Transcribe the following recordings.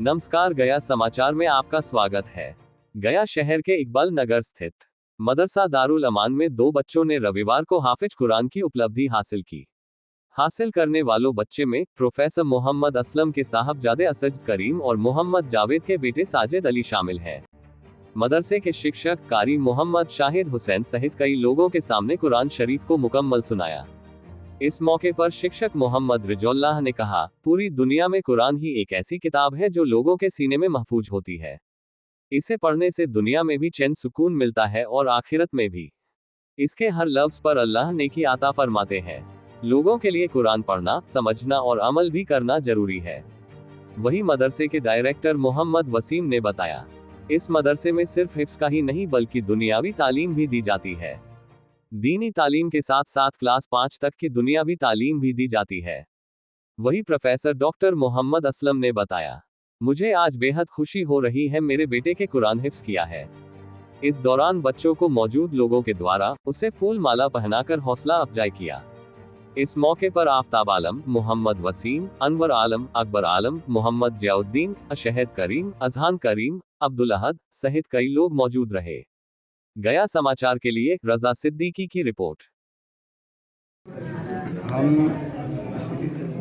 नमस्कार, गया समाचार में आपका स्वागत है। गया शहर के इकबाल नगर स्थित मदरसा दारुल अमान में 2 बच्चों ने रविवार को हाफिज कुरान की उपलब्धि हासिल की। हासिल करने वालों बच्चे में प्रोफेसर मोहम्मद असलम के साहबजादे असद करीम और मोहम्मद जावेद के बेटे साजिद अली शामिल हैं। मदरसे के शिक्षक कारी मोहम्मद शाहिद हुसैन सहित कई लोगों के सामने कुरान शरीफ को मुकम्मल सुनाया। इस मौके पर शिक्षक मोहम्मद रिजौल्लाह ने कहा, पूरी दुनिया में कुरान ही एक ऐसी किताब है जो लोगों के सीने में महफूज होती है। इसे पढ़ने से दुनिया में भी चैन सुकून मिलता है और आखिरत में भी। इसके हर लफ्ज पर अल्लाह नेकी अता फरमाते हैं। लोगों के लिए कुरान पढ़ना, समझना और अमल भी करना जरूरी है। वही मदरसे के डायरेक्टर मोहम्मद वसीम ने बताया, इस मदरसे में सिर्फ हिफ्ज का ही नहीं बल्कि दुनियावी तालीम भी दी जाती है। दीनी तालीम के साथ साथ क्लास 5 तक की दुनियावी तालीम भी दी जाती है। वही प्रोफेसर डॉक्टर मोहम्मद असलम ने बताया, मुझे आज बेहद खुशी हो रही है, मेरे बेटे के कुरान हिफ्ज किया है। इस दौरान बच्चों को मौजूद लोगों के द्वारा उसे फूल माला पहनाकर हौसला अफजाई किया। इस मौके पर आफ्ताब आलम, मोहम्मद वसीम, अनवर आलम, अकबर आलम, मोहम्मद जियाउद्दीन, अशहद करीम, अजहान करीम, अब्दुल अहद सहित कई लोग मौजूद रहे। गया समाचार के लिए रजा सिद्दीकी की रिपोर्ट। हम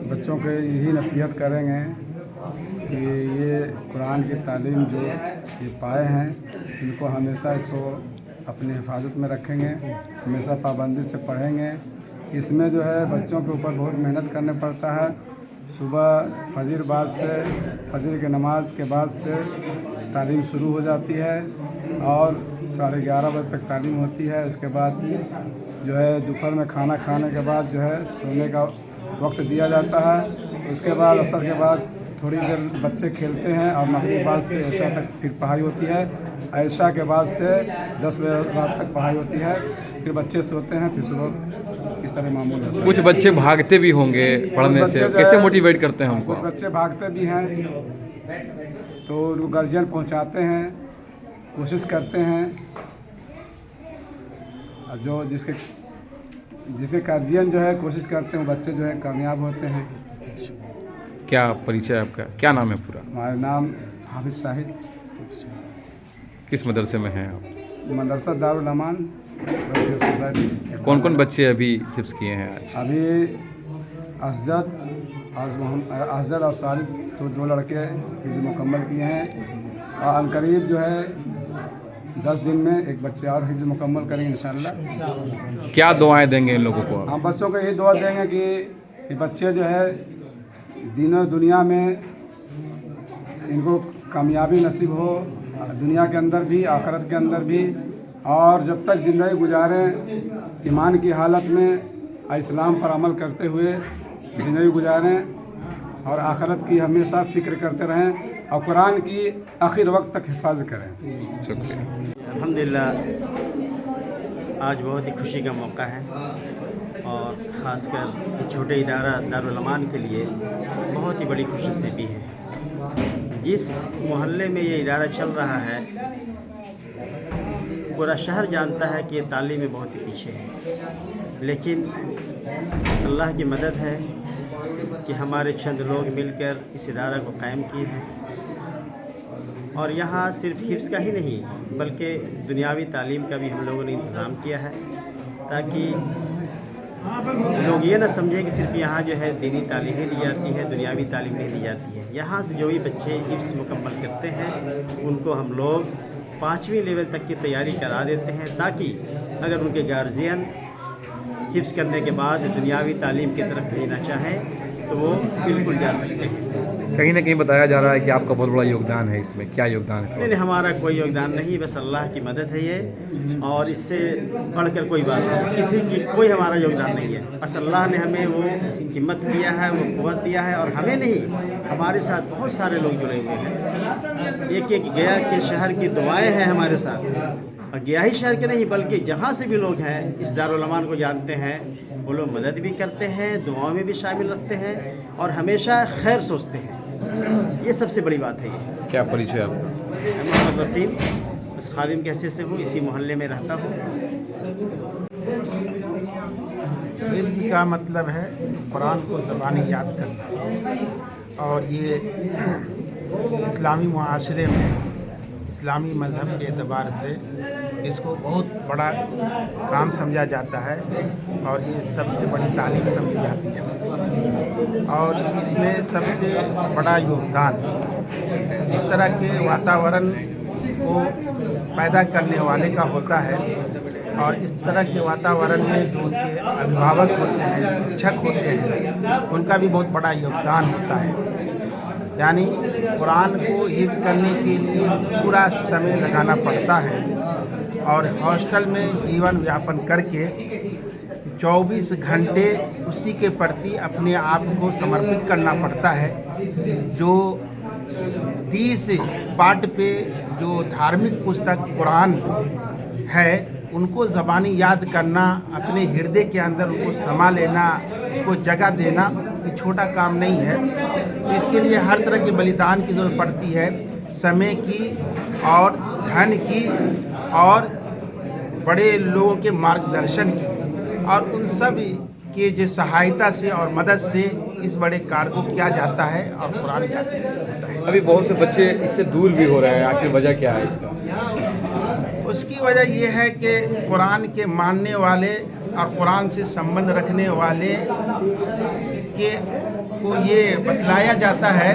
बच्चों को यही नसीहत करेंगे कि ये कुरान की तालीम जो ये पाए हैं, इनको हमेशा इसको अपनी हिफाजत में रखेंगे, हमेशा पाबंदी से पढ़ेंगे। इसमें जो है बच्चों के ऊपर बहुत मेहनत करना पड़ता है। सुबह फजर के नमाज के बाद से तालीम शुरू हो जाती है और 11:30 बजे तक तालीम होती है। उसके बाद जो है दोपहर में खाना खाने के बाद जो है सोने का वक्त दिया जाता है। उसके बाद असर के बाद थोड़ी देर बच्चे खेलते हैं और मगरिब के बाद से ऐशा तक फिर पढ़ाई होती है। ऐशा के बाद से 10 बजे रात तक पढ़ाई होती है। फिर बच्चे सोते हैं, फिर सुबह इस तरह मामूल होता है। कुछ बच्चे भागते भी होंगे पढ़ने से, कैसे मोटिवेट करते हैं हमको? बच्चे भागते भी हैं तो उनको गार्जियन पहुंचाते हैं, कोशिश करते हैं। और जो जिसके गार्जियन जो है कोशिश करते हैं, बच्चे जो है कामयाब होते हैं। क्या परिचय आपका, क्या नाम है पूरा? हमारा नाम हाफिज शाहिद। किस मदरसे में हैं आप? मदरसा दारुल अमान सोसाइटी। कौन कौन बच्चे अभी हिफ्ज किए हैं आज? अभी अफजल और सालिद तो 2 लड़के हिफ्ज मुकम्मल किए हैं और अनकरीब जो है 10 दिन में एक बच्चे और हिफ्ज मुकम्मल करेंगे इंशाल्लाह। क्या दुआएं देंगे इन लोगों को? हम बच्चों को यही दुआ देंगे कि बच्चे जो है दीन दुनिया में इनको कामयाबी नसीब हो, दुनिया के अंदर भी आखिरत के अंदर भी, और जब तक ज़िंदगी गुजारें ईमान की हालत में इस्लाम पर अमल करते हुए ज़िंदगी गुजारें और आखिरत की हमेशा फ़िक्र करते रहें और कुरान की आखिर वक्त तक हिफाजत करें। शुक्रिया। अल्हम्दुलिल्लाह, आज बहुत ही खुशी का मौका है और ख़ासकर ये छोटे इदारा दारुल अमान के लिए बहुत ही बड़ी खुशनसीबी है। जिस मोहल्ले में ये इदारा चल रहा है, पूरा शहर जानता है कि ये तालीम में बहुत ही पीछे है, लेकिन अल्लाह की मदद है कि हमारे चंद लोग मिलकर इस इदारा को कायम किए हैं। और यहाँ सिर्फ हिफ्ज़ का ही नहीं बल्कि दुनियावी तालीम का भी हम लोगों ने इंतज़ाम किया है, ताकि लोग ये ना समझें कि सिर्फ यहाँ जो है दीनी तालीम ही दी जाती है, दुनियावी तालीम नहीं दी जाती है। यहाँ से जो भी बच्चे हिफ्ज़ मुकम्मल करते हैं उनको हम लोग 5वीं लेवल तक की तैयारी करा देते हैं, ताकि अगर उनके गार्जियन हिफ्ज़ करने के बाद दुनियावी तालीम की तरफ भेजना चाहें तो वो बिल्कुल जा सकते हैं। कहीं ना कहीं बताया जा रहा है कि आपका बहुत बड़ा योगदान है इसमें, क्या योगदान है? नहीं, हमारा कोई योगदान नहीं, बस अल्लाह की मदद है ये, और इससे बढ़कर कोई बात नहीं, किसी की कोई हमारा योगदान नहीं है। बस अल्लाह ने हमें वो हिम्मत दिया है, वो क़ुव्वत दिया है, और हमें नहीं, हमारे साथ बहुत सारे लोग जुड़े हुए हैं। एक गया के शहर की दुआएं हैं हमारे साथ, और गया ही शहर के नहीं बल्कि जहाँ से भी लोग हैं इस दारुल अमान को जानते हैं, वो लोग मदद भी करते हैं, दुआओं में भी शामिल रखते हैं और हमेशा खैर सोचते हैं। ये सबसे बड़ी बात है। ये क्या परिचय आपका? मैं मोहम्मद वसीम, बस खादिम के हैसियत से हूँ, इसी मोहल्ले में रहता हूँ। हिफ्ज़ का मतलब है कुरान को ज़बानी याद करना, और ये इस्लामी मुआशरे में इस्लामी मज़हब के एतबार से इसको बहुत बड़ा काम समझा जाता है और ये सबसे बड़ी तालीम समझी जाती है। और इसमें सबसे बड़ा योगदान इस तरह के वातावरण को पैदा करने वाले का होता है, और इस तरह के वातावरण में जो उनके अभिभावक होते हैं, शिक्षक होते हैं, उनका भी बहुत बड़ा योगदान होता है। यानी कुरान को हिफ्ज़ करने के लिए पूरा समय लगाना पड़ता है और हॉस्टल में जीवन यापन करके 24 घंटे उसी के प्रति अपने आप को समर्पित करना पड़ता है। जो 30 पाठ पे जो धार्मिक पुस्तक कुरान है उनको ज़बानी याद करना, अपने हृदय के अंदर उनको समा लेना, उसको जगह देना, ये छोटा काम नहीं है। तो इसके लिए हर तरह के बलिदान की ज़रूरत पड़ती है, समय की और धन की और बड़े लोगों के मार्गदर्शन की, और उन सब के जो सहायता से और मदद से इस बड़े कार्य को किया जाता है और कुरान याद होता है। अभी बहुत से बच्चे इससे दूर भी हो रहे हैं, आखिर वजह क्या है इसका? उसकी वजह ये है कि कुरान के मानने वाले और कुरान से संबंध रखने वाले के को ये बतलाया जाता है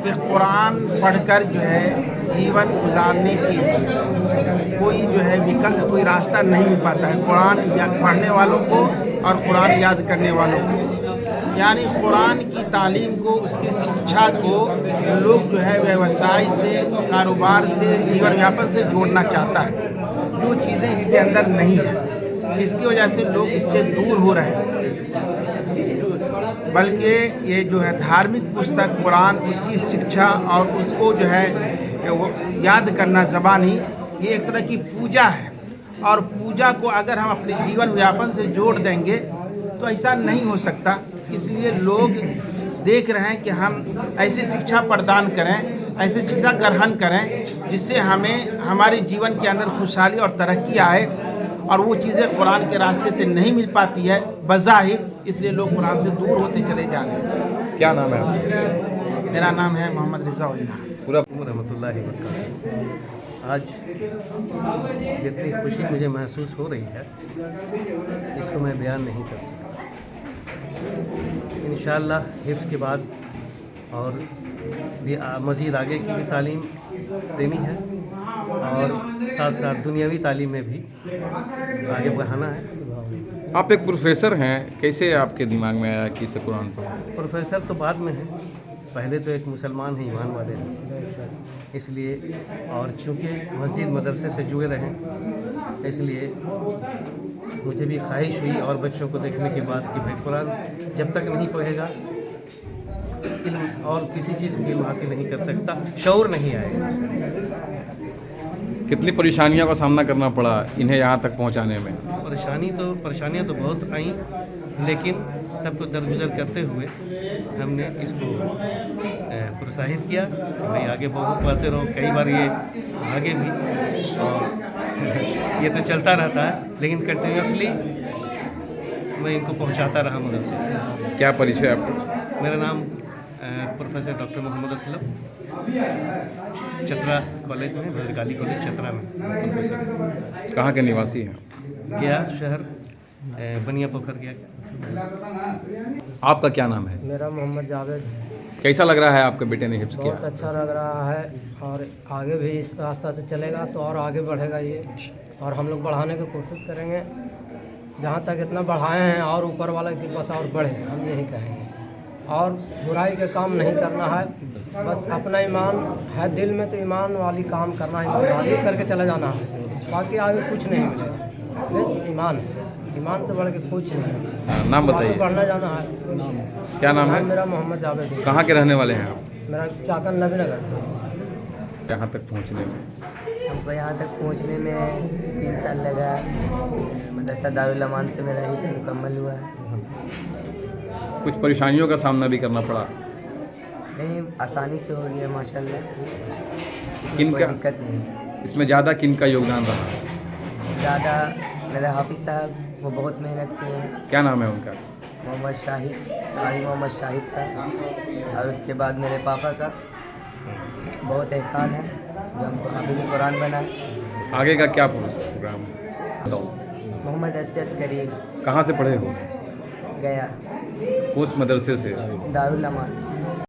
कि कुरान पढ़कर जो है जीवन गुजारने के लिए कोई जो है विकल्प, कोई रास्ता नहीं मिल पाता है कुरान पढ़ने वालों को और कुरान याद करने वालों को। यानी कुरान की तालीम को, उसकी शिक्षा को लोग जो है व्यवसाय से, कारोबार से, जीवन यापन से जोड़ना चाहता है, जो चीज़ें इसके अंदर नहीं है। इसकी वजह से लोग इससे दूर हो रहे हैं। बल्कि ये जो है धार्मिक पुस्तक कुरान, उसकी शिक्षा और उसको जो है वो याद करना ज़बानी, ये एक तरह की पूजा है, और पूजा को अगर हम अपने जीवन व्यापन से जोड़ देंगे तो ऐसा नहीं हो सकता। इसलिए लोग देख रहे हैं कि हम ऐसी शिक्षा प्रदान करें, ऐसी शिक्षा ग्रहण करें जिससे हमें हमारे जीवन के अंदर खुशहाली और तरक्की आए, और वो चीज़ें कुरान के रास्ते से नहीं मिल पाती है बज़ाहिर, इसलिए लोग कुरान से दूर होते चले जा रहे हैं। क्या नाम है आपका? मेरा नाम है मोहम्मद रिज़ा उल्लाह। पूरा रहमतुल्लाहि व बरकातहू। आज जितनी खुशी मुझे महसूस हो रही है इसको मैं बयान नहीं कर सकता। इंशाअल्लाह हिफ्ज़ के बाद और भी मज़ीद आगे की भी तालीम देनी है, और साथ साथ दुनियावी तालीम में भी आगे बढ़ाना है। आप एक प्रोफेसर हैं, कैसे आपके दिमाग में आया कि इसे कुरान पढ़ो? प्रोफेसर तो बाद में है, पहले तो एक मुसलमान ही ईमान वाले हैं, इसलिए और चूँकि मस्जिद मदरसे से जुड़े रहें इसलिए मुझे भी ख्वाहिश हुई, और बच्चों को देखने के बाद कि भाई कुरान जब तक नहीं पढ़ेगा इल्म और किसी चीज़ की इल्म हासिल नहीं कर सकता, शऊर नहीं आएगा। कितनी परेशानियों का सामना करना पड़ा इन्हें यहाँ तक पहुँचाने में? परेशानियाँ तो बहुत आईं, लेकिन सबको दरगुजर करते हुए हमने इसको प्रोत्साहित किया कि भाई आगे बहुत पढ़ते रहो। कई बार ये आगे भी, और ये तो चलता रहता है, लेकिन कंटिन्यूसली मैं इनको पहुंचाता रहा मदरसे। क्या परिचय आपका? मेरा नाम professor doctor Mohammad Aslam, Chatra college में, भद्रकाली कॉलेज चतरा में प्रोफेसर। कहाँ के निवासी हैं? गया शहर, बनिया पोखर गया। आपका क्या नाम है? मेरा मोहम्मद जावेद। कैसा लग रहा है आपके बेटे ने हिफ्ज़ किया? बहुत अच्छा लग रहा है, और आगे भी इस रास्ता से चलेगा तो और आगे बढ़ेगा ये, और हम लोग बढ़ाने की कोशिश करेंगे। जहाँ तक इतना बढ़ाए हैं और ऊपर वाला की कृपा से और बढ़े, हम यही कहेंगे। और बुराई का काम नहीं करना है, बस अपना ईमान है दिल में तो ईमान वाली काम करना है, ईमानदारी करके चला जाना है, बाकी आगे कुछ नहीं मिलेगा। बस ईमान है, ईमान से बढ़ के कुछ नहीं है। नाम बताइए। बढ़ना जाना है। क्या नाम है? मेरा मोहम्मद जावेद है। कहाँ के रहने वाले हैं आप? मेरा चाकन नबी नगर। यहाँ तक पहुँचने में? हमको यहाँ तक पहुँचने में 3 साल लगा। मदरसा दारुल अमान से मेरा हिफ्ज़ मुकम्मल हुआ है। कुछ परेशानियों का सामना भी करना पड़ा? नहीं, आसानी से हो गया माशाल्लाह। किन कोई का दिक्कत नहीं। इसमें ज़्यादा किन का योगदान रहा? ज़्यादा मेरे हाफिज़ साहब वो बहुत मेहनत किए हैं। क्या नाम है उनका? मोहम्मद शाहिद, कारी मोहम्मद शाहिद साहब। और उसके बाद मेरे पापा का बहुत एहसान है जो हमको हाफिज़ कुरान बनाए। आगे का क्या प्रोग्राम है? बताओ। मोहम्मद असद करीब कहाँ से पढ़े हो? गया उस मदरसे से? दारुल अमान।